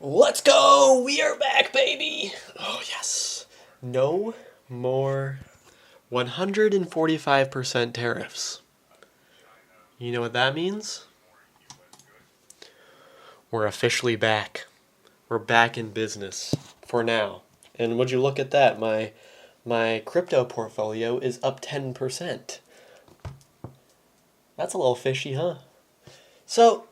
Let's go! We are back, baby! Oh, yes. No more 145% tariffs. You know what that means? We're officially back. We're back in business for now. And would you look at that? My crypto portfolio is up 10%. That's a little fishy, huh? So,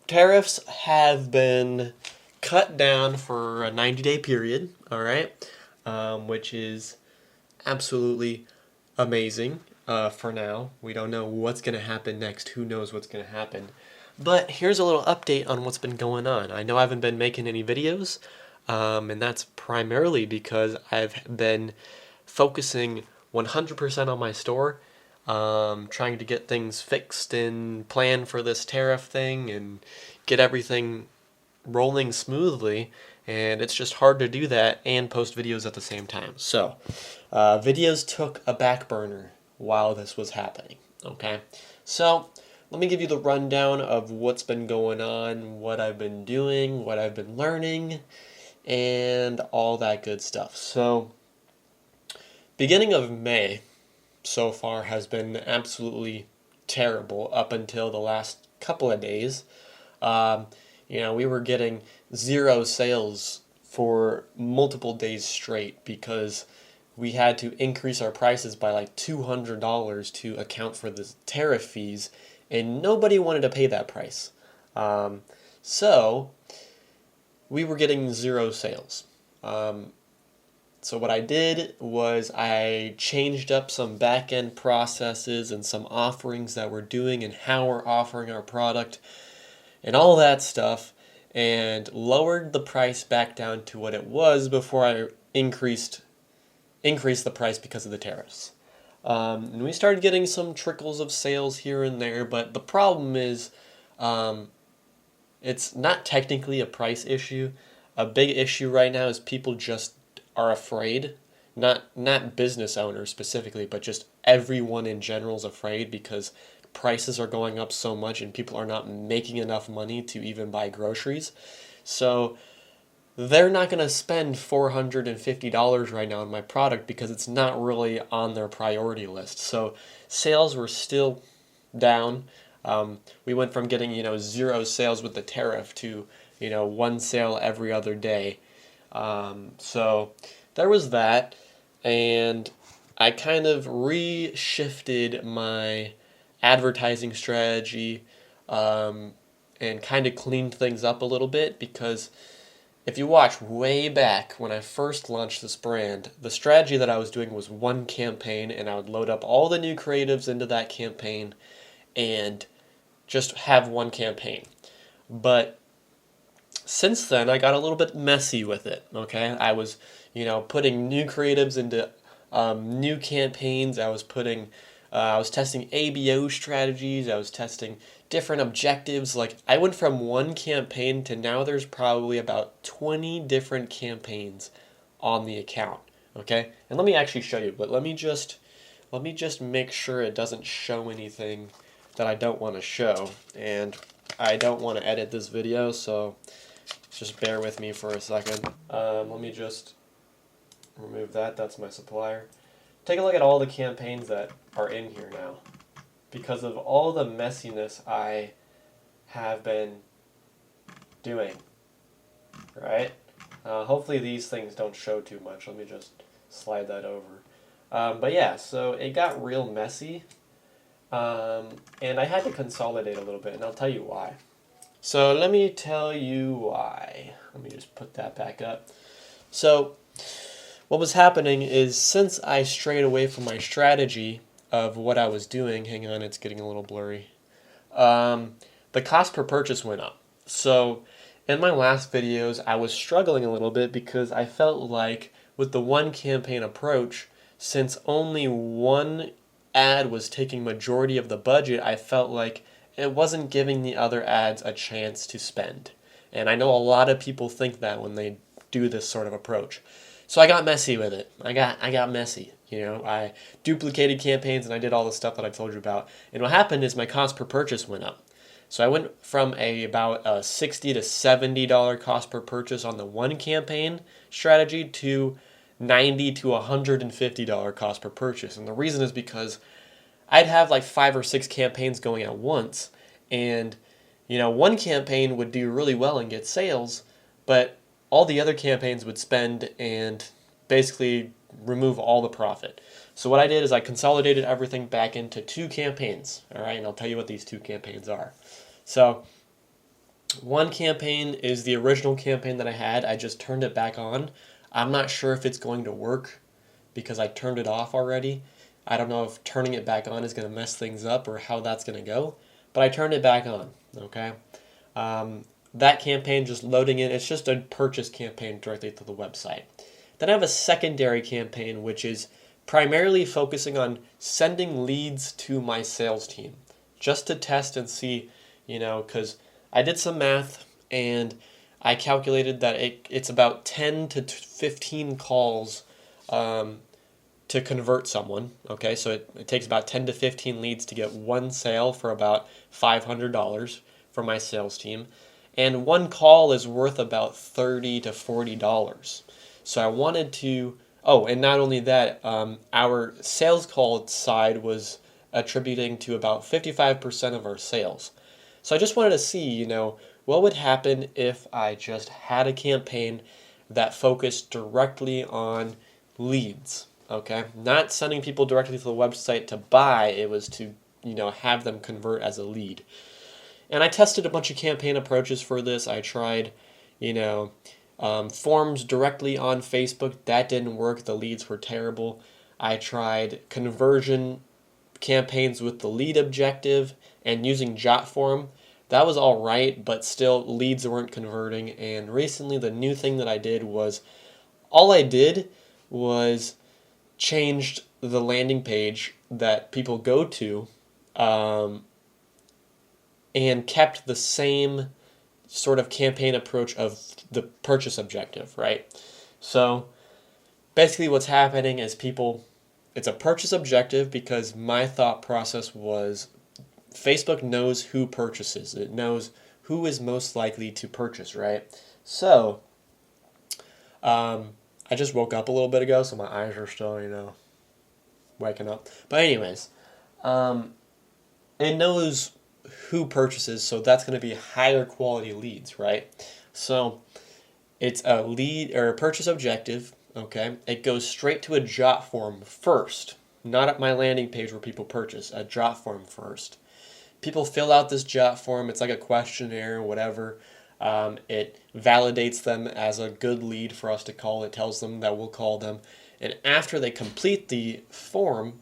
tariffs have been cut down for a 90-day period, all right, which is absolutely amazing for now. We don't know what's going to happen next. Who knows what's going to happen? But here's a little update on what's been going on. I know I haven't been making any videos, and that's primarily because I've been focusing 100% on my store, trying to get things fixed and plan for this tariff thing and get everything rolling smoothly, and it's just hard to do that and post videos at the same time. So videos took a back burner while this was happening. Okay, so let me give you the rundown of what's been going on, what I've been doing, what I've been learning, and all that good stuff. So beginning of May so far has been absolutely terrible up until the last couple of days. We were getting 0 sales for multiple days straight because we had to increase our prices by like $200 to account for the tariff fees, and nobody wanted to pay that price. So we were getting 0 sales. So what I did was I changed up some back-end processes and some offerings that we're doing and how we're offering our product and all that stuff, and lowered the price back down to what it was before I increased the price because of the tariffs. And we started getting some trickles of sales here and there, but the problem is it's not technically a price issue. A big issue right now is people just are afraid. Not business owners specifically, but just everyone in general is afraid because prices are going up so much and people are not making enough money to even buy groceries. So they're not going to spend $450 right now on my product because it's not really on their priority list. So sales were still down. We went from getting 0 sales with the tariff to 1 sale every other day. So there was that, and I kind of reshifted my advertising strategy and kind of cleaned things up a little bit, because if you watch way back when I first launched this brand, the strategy that I was doing was one campaign, and I would load up all the new creatives into that campaign and just have one campaign. But since then, I got a little bit messy with it, okay? I was, putting new creatives into new campaigns. I was testing ABO strategies. I was testing different objectives. Like, I went from one campaign to now there's probably about 20 different campaigns on the account, okay? And let me actually show you, but let me just make sure it doesn't show anything that I don't want to show. And I don't want to edit this video, so just bear with me for a second. Let me just remove that. That's my supplier. Take a look at all the campaigns that are in here now. Because of all the messiness I have been doing, right? Hopefully these things don't show too much. Let me just slide that over. But yeah, so it got real messy, and I had to consolidate a little bit, and I'll tell you why. So let me tell you why. Let me just put that back up. So what was happening is, since I strayed away from my strategy of what I was doing, hang on, it's getting a little blurry, the cost per purchase went up. So in my last videos, I was struggling a little bit because I felt like with the one campaign approach, since only one ad was taking majority of the budget, I felt like it wasn't giving the other ads a chance to spend. And I know a lot of people think that when they do this sort of approach. So I got messy with it. I got messy. I duplicated campaigns and I did all the stuff that I told you about. And what happened is my cost per purchase went up. So I went from about a $60 to $70 cost per purchase on the one campaign strategy to $90 to $150 cost per purchase. And the reason is because I'd have like 5 or 6 campaigns going at once, and one campaign would do really well and get sales, but all the other campaigns would spend and basically remove all the profit. So what I did is I consolidated everything back into 2 campaigns, all right? And I'll tell you what these 2 campaigns are. So one campaign is the original campaign that I had. I just turned it back on. I'm not sure if it's going to work because I turned it off already. I don't know if turning it back on is going to mess things up or how that's going to go, but I turned it back on, okay? That campaign just loading in, it's just a purchase campaign directly to the website. Then I have a secondary campaign, which is primarily focusing on sending leads to my sales team just to test and see, because I did some math and I calculated that it's about 10 to 15 calls to convert someone, okay? So it takes about 10 to 15 leads to get one sale for about $500 for my sales team. And one call is worth about $30 to $40. So I wanted to, and not only that, our sales call side was attributing to about 55% of our sales. So I just wanted to see, what would happen if I just had a campaign that focused directly on leads, okay? Not sending people directly to the website to buy, it was to, have them convert as a lead. And I tested a bunch of campaign approaches for this. I tried, forms directly on Facebook. That didn't work. The leads were terrible. I tried conversion campaigns with the lead objective and using Jotform. That was all right, but still leads weren't converting. And recently the new thing that I did was, all I did was changed the landing page that people go to and kept the same sort of campaign approach of the purchase objective, right? So basically what's happening is it's a purchase objective because my thought process was Facebook knows who purchases. It knows who is most likely to purchase, right? So I just woke up a little bit ago, so my eyes are still, waking up. But anyways, it knows who purchases, so that's going to be higher quality leads, right? So it's a lead or a purchase objective, okay? It goes straight to a Jotform first, not at my landing page where people purchase, a Jotform first. People fill out this Jotform, it's like a questionnaire, whatever. It validates them as a good lead for us to call. It tells them that we'll call them. And after they complete the form,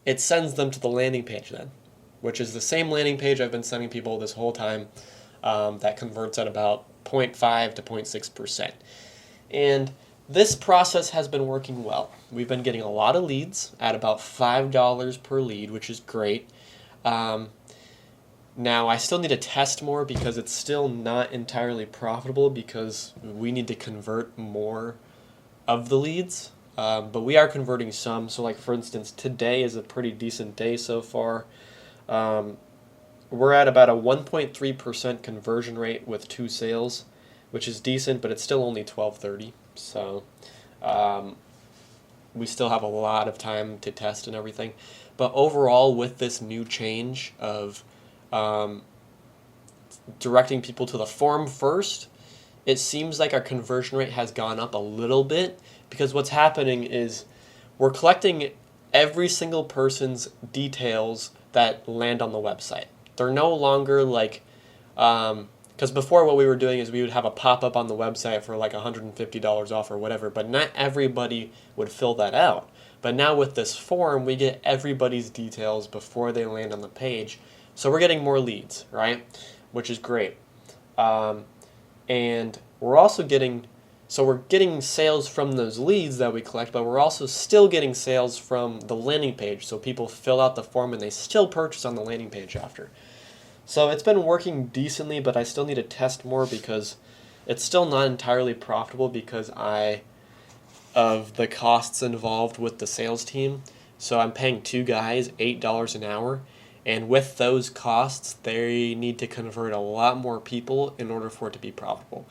it sends them to the landing page then, which is the same landing page I've been sending people this whole time, that converts at about 0.5 to 0.6%. And this process has been working well. We've been getting a lot of leads at about $5 per lead, which is great. Now, I still need to test more because it's still not entirely profitable because we need to convert more of the leads. But we are converting some. So like, for instance, today is a pretty decent day so far. We're at about a 1.3% conversion rate with 2 sales, which is decent, but it's still only 12:30. So we still have a lot of time to test and everything. But overall, with this new change of directing people to the form first, it seems like our conversion rate has gone up a little bit, because what's happening is we're collecting every single person's details that land on the website. They're no longer like, because before what we were doing is we would have a pop-up on the website for like $150 off or whatever, but not everybody would fill that out. But now with this form, we get everybody's details before they land on the page. So we're getting more leads, right? Which is great. And we're also getting sales from those leads that we collect, but we're also still getting sales from the landing page. So people fill out the form and they still purchase on the landing page after. So it's been working decently, but I still need to test more because it's still not entirely profitable because of the costs involved with the sales team. So I'm paying 2 guys $8 an hour, And with those costs, they need to convert a lot more people in order for it to be profitable.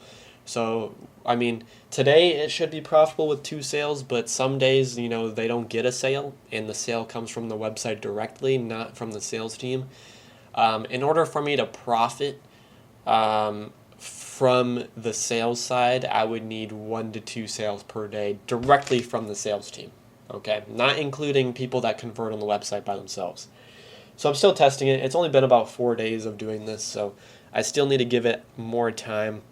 So, I mean, today it should be profitable with 2 sales, but some days, they don't get a sale, and the sale comes from the website directly, not from the sales team. In order for me to profit from the sales side, I would need 1 to 2 sales per day directly from the sales team. Okay, not including people that convert on the website by themselves. So I'm still testing it. It's only been about 4 days of doing this, so I still need to give it more time.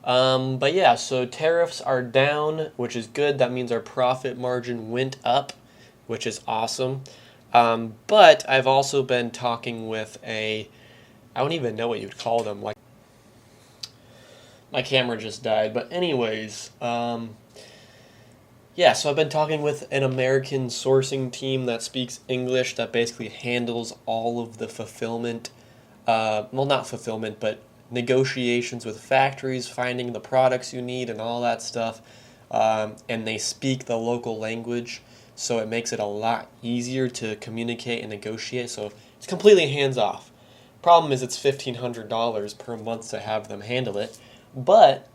But yeah, so tariffs are down, which is good. That means our profit margin went up, which is awesome. But I've also been talking with I don't even know what you'd call them. Like, my camera just died. But anyways, yeah, so I've been talking with an American sourcing team that speaks English that basically handles all of the fulfillment. Well, not fulfillment, but negotiations with factories, finding the products you need, and all that stuff. And they speak the local language, so it makes it a lot easier to communicate and negotiate. So it's completely hands off. Problem is, it's $1,500 per month to have them handle it, but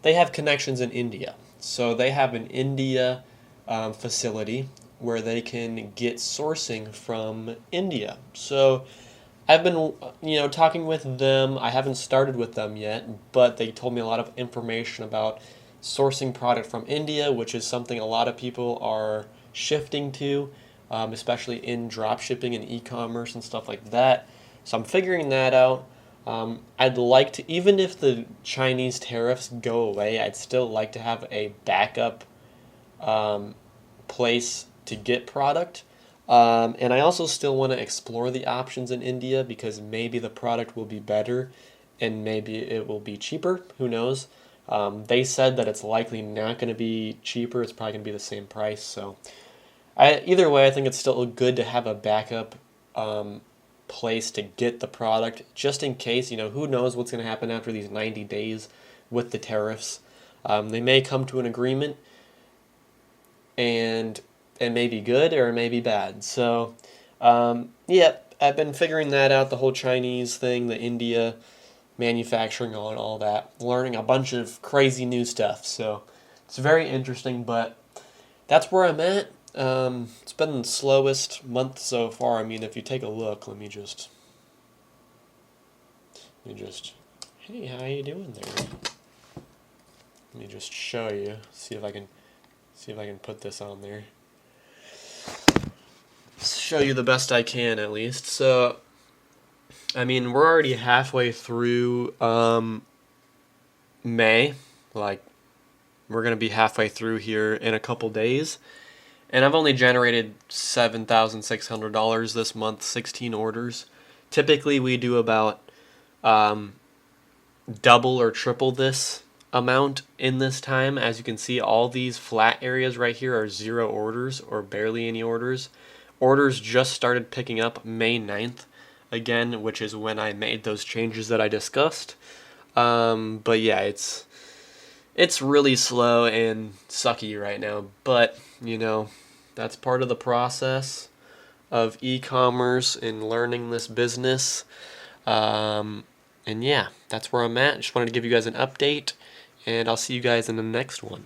they have connections in India. So they have an India facility where they can get sourcing from India. So I've been, talking with them. I haven't started with them yet, but they told me a lot of information about sourcing product from India, which is something a lot of people are shifting to, especially in dropshipping and e-commerce and stuff like that. So I'm figuring that out. I'd like to, even if the Chinese tariffs go away, I'd still like to have a backup place to get product. And I also still want to explore the options in India because maybe the product will be better and maybe it will be cheaper. Who knows? They said that it's likely not going to be cheaper. It's probably going to be the same price. So either way, I think it's still good to have a backup place to get the product just in case. Who knows what's going to happen after these 90 days with the tariffs. They may come to an agreement and it may be good or it may be bad. So yeah, I've been figuring that out, the whole Chinese thing, the India manufacturing, all that, learning a bunch of crazy new stuff. So it's very interesting, but that's where I'm at. It's been the slowest month so far. I mean, if you take a look, let me just, hey, how you doing there? Let me just show you, see if I can put this on there. Show you the best I can, at least. So, I mean, we're already halfway through May. Like, we're going to be halfway through here in a couple days. And I've only generated $7,600 this month, 16 orders. Typically, we do about double or triple this amount in this time. As you can see, all these flat areas right here are 0 orders or barely any orders. Orders just started picking up May 9th again, which is when I made those changes that I discussed. But yeah, it's really slow and sucky right now, but that's part of the process of e-commerce and learning this business. And yeah, that's where I'm at. Just wanted to give you guys an update, and I'll see you guys in the next one.